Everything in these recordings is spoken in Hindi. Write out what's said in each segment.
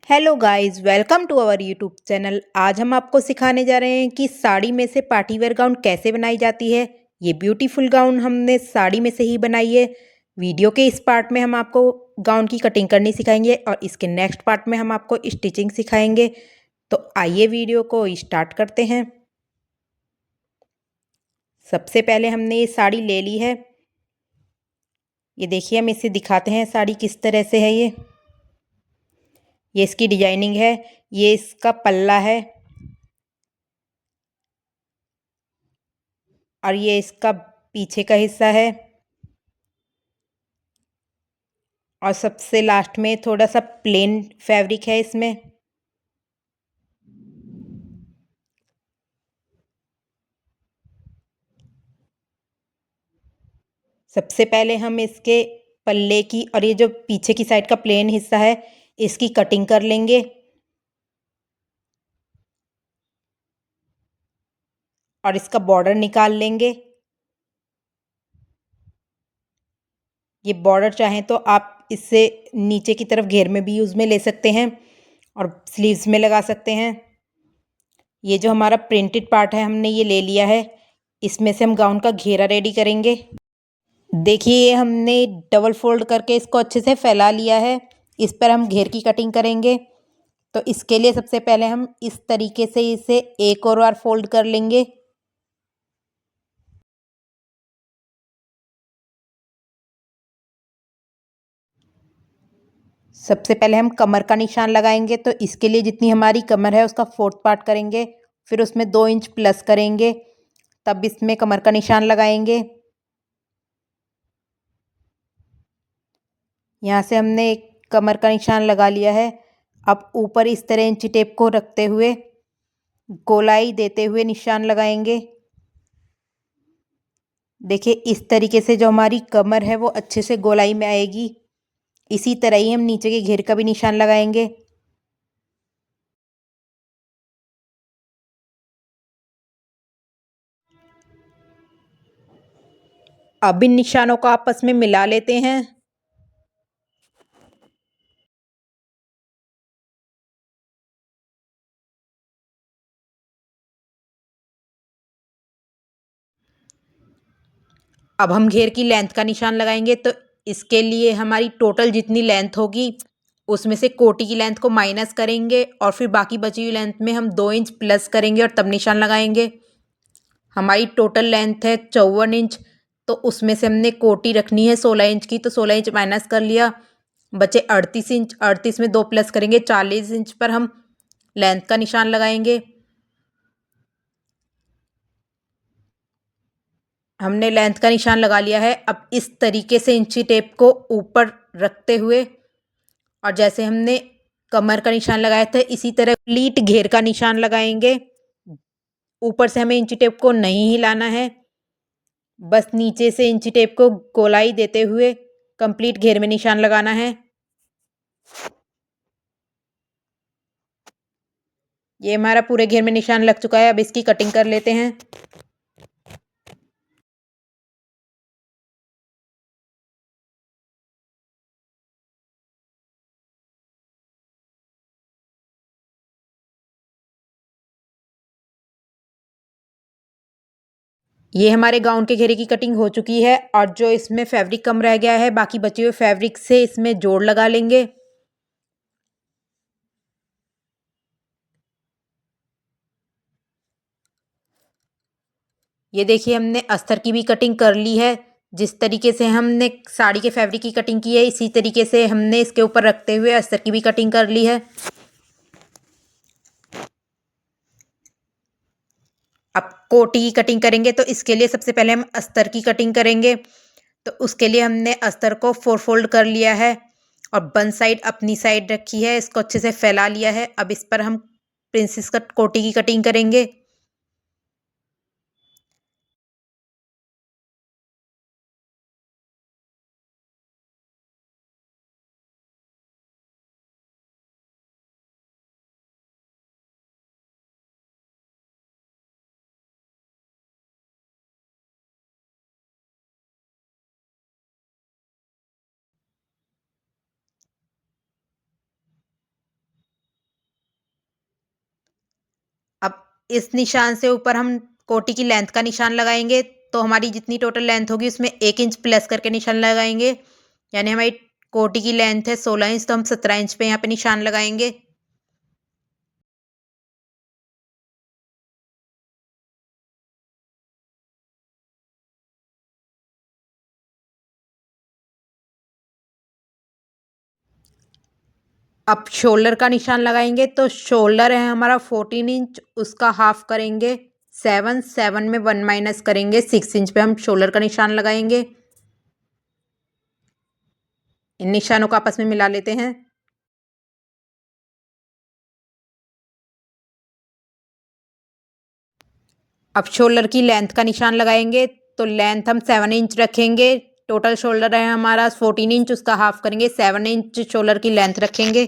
Hello guys, welcome to our YouTube channel. आज हम आपको सिखाने जा रहे हैं कि साड़ी में से पार्टी वेयर गाउन कैसे बनाई जाती है। ये ब्यूटीफुल गाउन हमने साड़ी में से ही बनाई है। वीडियो के इस पार्ट में हम आपको गाउन की कटिंग करनी सिखाएंगे और इसके नेक्स्ट पार्ट में हम आपको स्टिचिंग सिखाएंगे। तो आइए वीडियो को स्टार्ट करते हैं। सबसे पहले हमने ये साड़ी ले ली है। ये देखिए, हम इसे दिखाते हैं साड़ी किस तरह से है। ये इसकी डिजाइनिंग है। ये इसका पल्ला है और ये इसका पीछे का हिस्सा है। और सबसे लास्ट में थोड़ा सा प्लेन फैब्रिक है इसमें। सबसे पहले हम इसके पल्ले की और ये जो पीछे की साइड का प्लेन हिस्सा है इसकी कटिंग कर लेंगे। और इसका बॉर्डर निकाल लेंगे। ये बॉर्डर चाहें तो आप इससे नीचे की तरफ घेर में भी यूज़ में ले सकते हैं और स्लीव्स में लगा सकते हैं। ये जो हमारा प्रिंटेड पार्ट है हमने ये ले लिया है। इसमें से हम गाउन का घेरा रेडी करेंगे। देखिए, हमने डबल फोल्ड करके इसको अच्छे से फैला लिया है। इस पर हम घेर की कटिंग करेंगे। तो इसके लिए सबसे पहले हम इस तरीके से इसे एक और बार फोल्ड कर लेंगे। सबसे पहले हम कमर का निशान लगाएंगे। तो इसके लिए जितनी हमारी कमर है उसका फोर्थ पार्ट करेंगे। फिर उसमें 2 इंच प्लस करेंगे, तब इसमें कमर का निशान लगाएंगे। यहाँ से हमने एक कमर का निशान लगा लिया है। अब ऊपर इस तरह इंची टेप को रखते हुए गोलाई देते हुए निशान लगाएंगे। देखिए, इस तरीके से जो हमारी कमर है वो अच्छे से गोलाई में आएगी। इसी तरह ही हम नीचे के घेर का भी निशान लगाएंगे। अब इन निशानों को आपस में मिला लेते हैं। अब हम घेर की लेंथ का निशान लगाएंगे। तो इसके लिए हमारी टोटल जितनी लेंथ होगी उसमें से कोटी की लेंथ को माइनस करेंगे और फिर बाकी बची हुई लेंथ में हम 2 इंच प्लस करेंगे और तब निशान लगाएंगे। हमारी टोटल लेंथ है 54 इंच। तो उसमें से हमने कोटी रखनी है 16 इंच की, तो 16 इंच माइनस कर लिया, बचे 38 इंच। 38 में 2 प्लस करेंगे, 40 इंच पर हम लेंथ का निशान लगाएंगे। हमने लेंथ का निशान लगा लिया है। अब इस तरीके से इंची टेप को ऊपर रखते हुए और जैसे हमने कमर का निशान लगाया था इसी तरह कंप्लीट घेर का निशान लगाएंगे। ऊपर से हमें इंची टेप को नहीं हिलाना है, बस नीचे से इंची टेप को गोलाई देते हुए कंप्लीट घेर में निशान लगाना है। ये हमारा पूरे घेर में निशान लग चुका है। अब इसकी कटिंग कर लेते हैं। ये हमारे गाउन के घेरे की कटिंग हो चुकी है और जो इसमें फैब्रिक कम रह गया है बाकी बचे हुए फैब्रिक से इसमें जोड़ लगा लेंगे। ये देखिए, हमने अस्तर की भी कटिंग कर ली है। जिस तरीके से हमने साड़ी के फैब्रिक की कटिंग की है इसी तरीके से हमने इसके ऊपर रखते हुए अस्तर की भी कटिंग कर ली है। अब कोटी की कटिंग करेंगे। तो इसके लिए सबसे पहले हम अस्तर की कटिंग करेंगे। तो उसके लिए हमने अस्तर को 4 फोल्ड कर लिया है और वन साइड अपनी साइड रखी है, इसको अच्छे से फैला लिया है। अब इस पर हम प्रिंसेस कट कोटी की कटिंग करेंगे। इस निशान से ऊपर हम कोटी की लेंथ का निशान लगाएंगे, तो हमारी जितनी टोटल लेंथ होगी उसमें 1 इंच प्लस करके निशान लगाएंगे। यानी हमारी कोटी की लेंथ है 16 इंच, तो हम 17 इंच पे यहाँ पे निशान लगाएंगे। अब शोल्डर का निशान लगाएंगे, तो शोल्डर है हमारा 14 इंच, उसका हाफ करेंगे 7, 7 में 1 माइनस करेंगे 6 इंच पे हम शोल्डर का निशान लगाएंगे। इन निशानों को आपस में मिला लेते हैं। अब शोल्डर की लेंथ का निशान लगाएंगे, तो लेंथ हम 7 इंच रखेंगे। टोटल शोल्डर है हमारा 14 इंच, उसका हाफ करेंगे 7 इंच शोल्डर की लेंथ रखेंगे।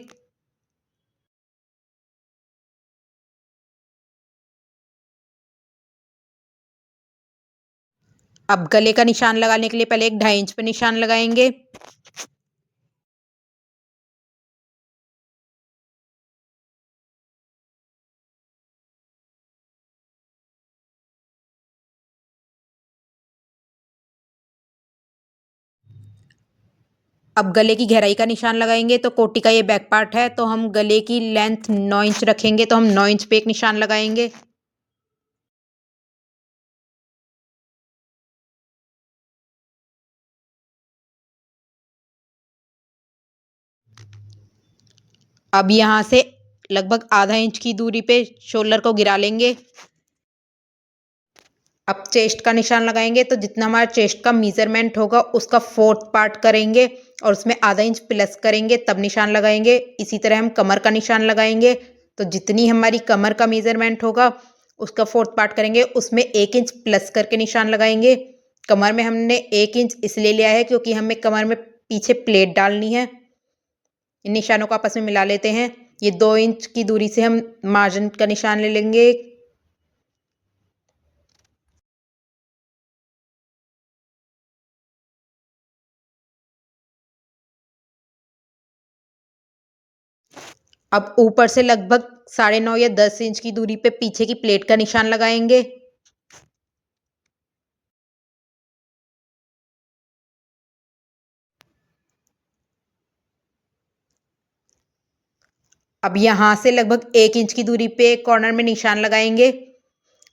अब गले का निशान लगाने के लिए पहले एक 2.5 इंच पे निशान लगाएंगे। अब गले की गहराई का निशान लगाएंगे, तो कोटी का ये बैक पार्ट है, तो हम गले की लेंथ 9 इंच रखेंगे, तो हम 9 इंच पे एक निशान लगाएंगे। अब यहाँ से लगभग आधा इंच की दूरी पे शोल्डर को गिरा लेंगे। अब चेस्ट का निशान लगाएंगे, तो जितना हमारा चेस्ट का मेजरमेंट होगा उसका 4th पार्ट करेंगे और उसमें आधा इंच प्लस करेंगे, तब निशान लगाएंगे। इसी तरह हम कमर का निशान लगाएंगे, तो जितनी हमारी कमर का मेजरमेंट होगा उसका 4th पार्ट करेंगे, उसमें 1 इंच प्लस करके निशान लगाएंगे। कमर में हमने 1 इंच इसलिए लिया है क्योंकि हमें कमर में पीछे प्लेट डालनी है। इन निशानों को आपस में मिला लेते हैं। ये 2 इंच की दूरी से हम मार्जिन का निशान ले लेंगे। अब ऊपर से लगभग 9.5 या 10 इंच की दूरी पे पीछे की प्लेट का निशान लगाएंगे। अब यहाँ से लगभग 1 इंच की दूरी पे कॉर्नर में निशान लगाएंगे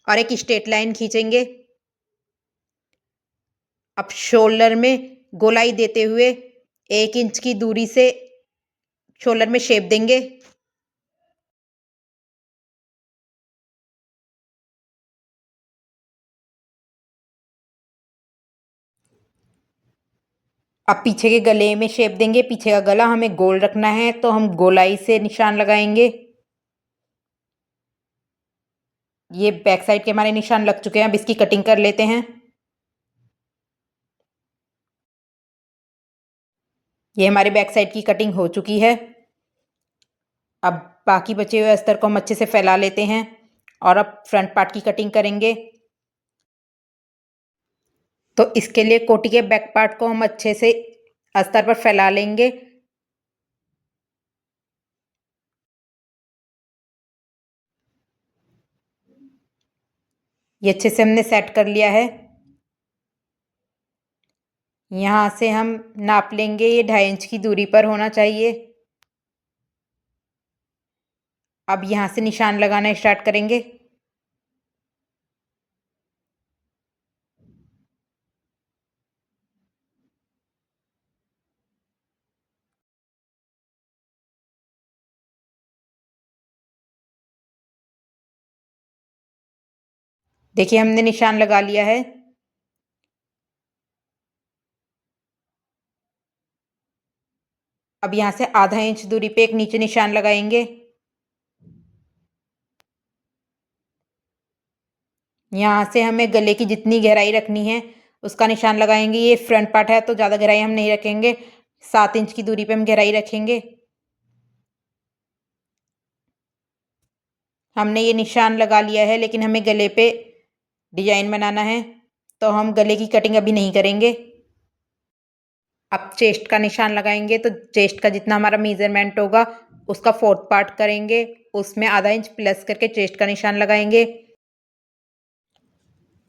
और एक स्ट्रेट लाइन खींचेंगे। अब शोल्डर में गोलाई देते हुए 1 इंच की दूरी से शोल्डर में शेप देंगे। अब पीछे के गले में शेप देंगे। पीछे का गला हमें गोल रखना है, तो हम गोलाई से निशान लगाएंगे। ये बैक साइड के हमारे निशान लग चुके हैं। अब इसकी कटिंग कर लेते हैं। ये हमारे बैक साइड की कटिंग हो चुकी है। अब बाकी बचे हुए अस्तर को हम अच्छे से फैला लेते हैं और अब फ्रंट पार्ट की कटिंग करेंगे। तो इसके लिए कोटी के बैक पार्ट को हम अच्छे से अस्तर पर फैला लेंगे। ये अच्छे से हमने सेट कर लिया है। यहाँ से हम नाप लेंगे, ये 2.5 इंच की दूरी पर होना चाहिए। अब यहाँ से निशान लगाना स्टार्ट करेंगे। देखिए हमने निशान लगा लिया है। अब यहाँ से आधा इंच दूरी पे एक नीचे निशान लगाएंगे। यहाँ से हमें गले की जितनी गहराई रखनी है उसका निशान लगाएंगे। ये फ्रंट पार्ट है तो ज़्यादा गहराई हम नहीं रखेंगे, 7 इंच की दूरी पे हम गहराई रखेंगे। हमने ये निशान लगा लिया है, लेकिन हमें गले पे डिजाइन बनाना है, तो हम गले की कटिंग अभी नहीं करेंगे। अब चेस्ट का निशान लगाएंगे, तो चेस्ट का जितना हमारा मेजरमेंट होगा उसका 4th पार्ट करेंगे, उसमें आधा इंच प्लस करके चेस्ट का निशान लगाएंगे।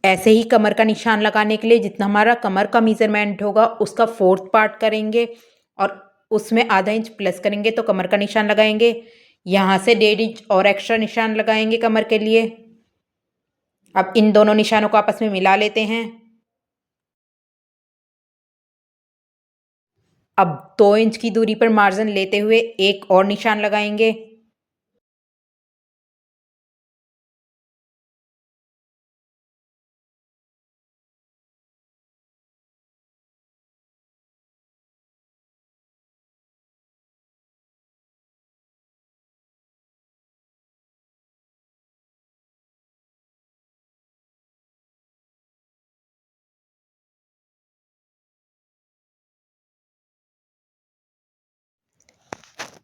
ऐसे ही कमर का निशान लगाने के लिए जितना हमारा कमर का मेजरमेंट होगा उसका 4th पार्ट करेंगे और उसमें आधा इंच प्लस करेंगे तो कमर का निशान लगाएंगे। यहाँ से 1.5 इंच और एक्स्ट्रा निशान लगाएंगे कमर के लिए। अब इन दोनों निशानों को आपस में मिला लेते हैं। अब 2 इंच की दूरी पर मार्जिन लेते हुए एक और निशान लगाएंगे।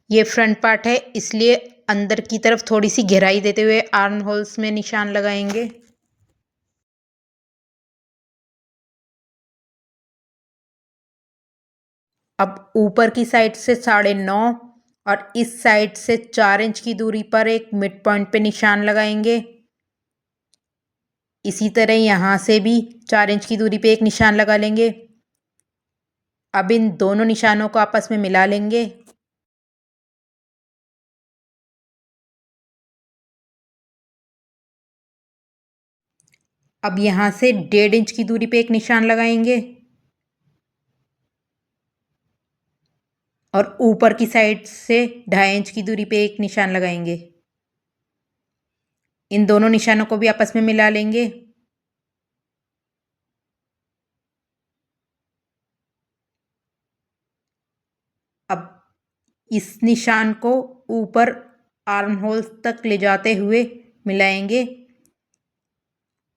ये फ्रंट पार्ट है, इसलिए अंदर की तरफ थोड़ी सी गहराई देते हुए आर्म होल्स में निशान लगाएंगे। अब ऊपर की साइड से 9.5 और इस साइड से 4 इंच की दूरी पर एक मिड पॉइंट पे निशान लगाएंगे। इसी तरह यहाँ से भी 4 इंच की दूरी पे एक निशान लगा लेंगे। अब इन दोनों निशानों को आपस में मिला लेंगे। अब यहाँ से 1.5 इंच की दूरी पे एक निशान लगाएंगे और ऊपर की साइड से 2.5 इंच की दूरी पे एक निशान लगाएंगे। इन दोनों निशानों को भी आपस में मिला लेंगे। अब इस निशान को ऊपर आर्म होल तक ले जाते हुए मिलाएंगे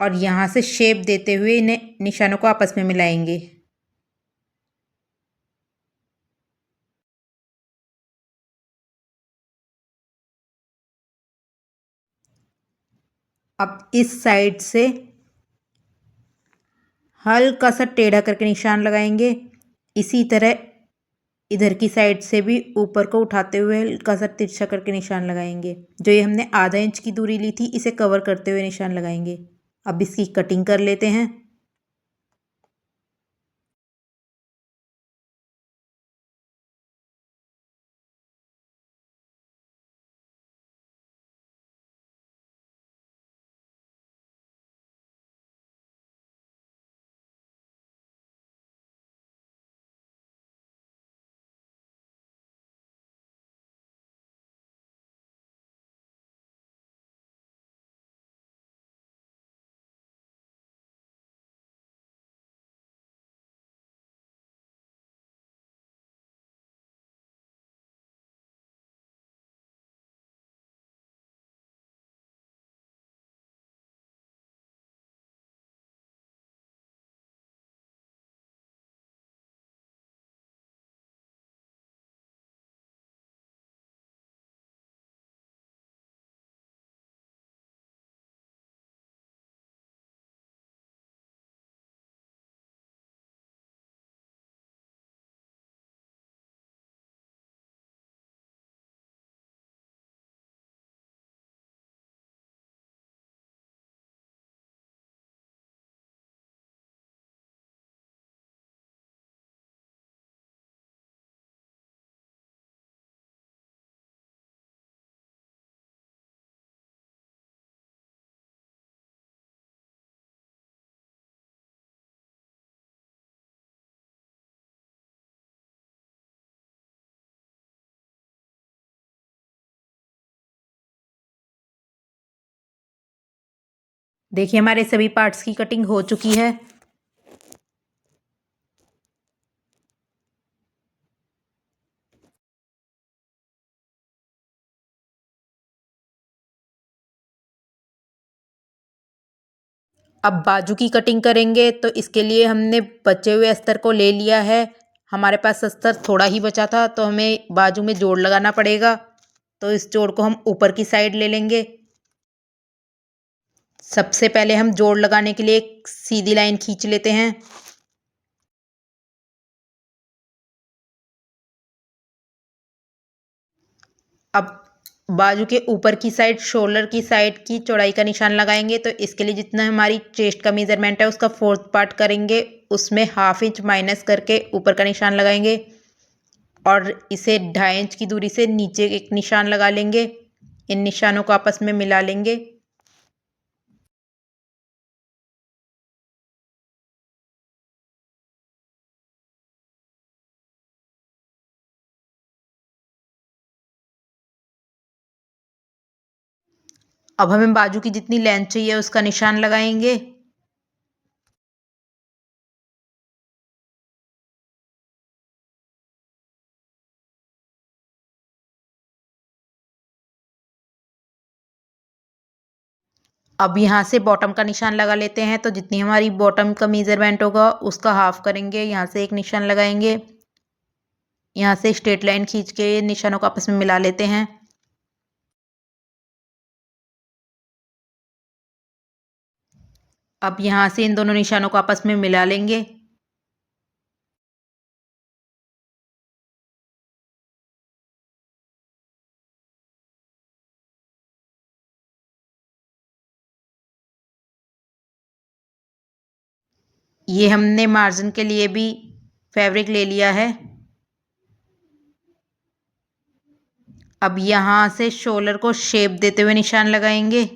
और यहाँ से शेप देते हुए इन्हें निशानों को आपस में मिलाएंगे। अब इस साइड से हल्का सा टेढ़ा करके निशान लगाएंगे। इसी तरह इधर की साइड से भी ऊपर को उठाते हुए हल्का सा तिरछा करके निशान लगाएंगे। जो ये हमने आधा इंच की दूरी ली थी इसे कवर करते हुए निशान लगाएंगे। अब इसकी कटिंग कर लेते हैं। देखिए हमारे सभी पार्ट्स की कटिंग हो चुकी है। अब बाजू की कटिंग करेंगे तो इसके लिए हमने बचे हुए अस्तर को ले लिया है। हमारे पास अस्तर थोड़ा ही बचा था तो हमें बाजू में जोड़ लगाना पड़ेगा। तो इस जोड़ को हम ऊपर की साइड ले लेंगे। सबसे पहले हम जोड़ लगाने के लिए एक सीधी लाइन खींच लेते हैं। अब बाजू के ऊपर की साइड, शोल्डर की साइड की चौड़ाई का निशान लगाएंगे। तो इसके लिए जितना हमारी चेस्ट का मेजरमेंट है उसका 4th पार्ट करेंगे, उसमें 1/2 इंच माइनस करके ऊपर का निशान लगाएंगे और इसे 2.5 इंच की दूरी से नीचे एक निशान लगा लेंगे। इन निशानों को आपस में मिला लेंगे। अब हमें बाजू की जितनी लेंथ चाहिए उसका निशान लगाएंगे। अब यहाँ से बॉटम का निशान लगा लेते हैं। तो जितनी हमारी बॉटम का मेजरमेंट होगा उसका हाफ करेंगे, यहाँ से एक निशान लगाएंगे, यहाँ से स्ट्रेट लाइन खींच के निशानों को आपस में मिला लेते हैं। अब यहाँ से इन दोनों निशानों को आपस में मिला लेंगे। ये हमने मार्जिन के लिए भी फैब्रिक ले लिया है। अब यहाँ से शोल्डर को शेप देते हुए निशान लगाएंगे।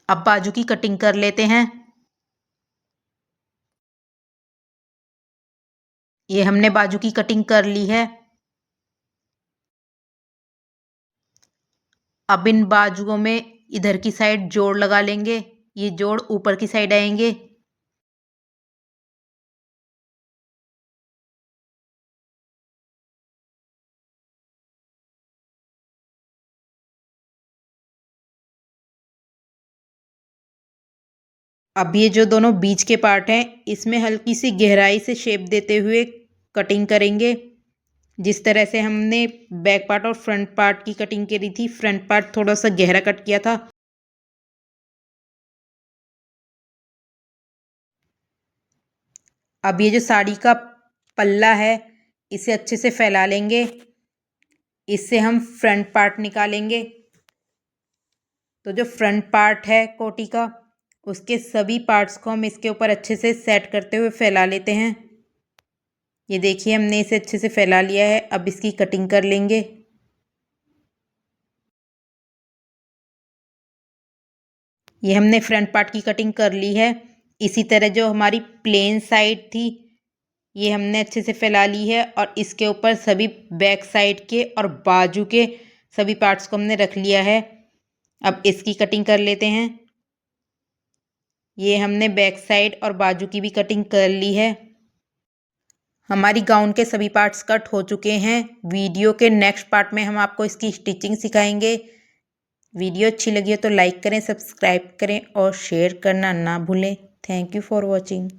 अब बाजू की कटिंग कर लेते हैं। ये हमने बाजू की कटिंग कर ली है। अब इन बाजुओं में इधर की साइड जोड़ लगा लेंगे। ये जोड़ ऊपर की साइड आएंगे। अब ये जो दोनों बीच के पार्ट हैं इसमें हल्की सी गहराई से शेप देते हुए कटिंग करेंगे। जिस तरह से हमने बैक पार्ट और फ्रंट पार्ट की कटिंग करी थी, फ्रंट पार्ट थोड़ा सा गहरा कट किया था। अब ये जो साड़ी का पल्ला है इसे अच्छे से फैला लेंगे। इससे हम फ्रंट पार्ट निकालेंगे। तो जो फ्रंट पार्ट है कोटी का, उसके सभी पार्ट्स को हम इसके ऊपर अच्छे से सेट करते हुए फैला लेते हैं। ये देखिए हमने इसे अच्छे से फैला लिया है। अब इसकी कटिंग कर लेंगे। ये हमने फ्रंट पार्ट की कटिंग कर ली है। इसी तरह जो हमारी प्लेन साइड थी ये हमने अच्छे से फैला ली है और इसके ऊपर सभी बैक साइड के और बाजू के सभी पार्ट्स को हमने रख लिया है। अब इसकी कटिंग कर लेते हैं। ये हमने बैक साइड और बाजू की भी कटिंग कर ली है। हमारी गाउन के सभी पार्ट्स कट हो चुके हैं। वीडियो के नेक्स्ट पार्ट में हम आपको इसकी स्टिचिंग सिखाएंगे। वीडियो अच्छी लगी हो तो लाइक करें, सब्सक्राइब करें और शेयर करना ना भूलें। Thank you for watching.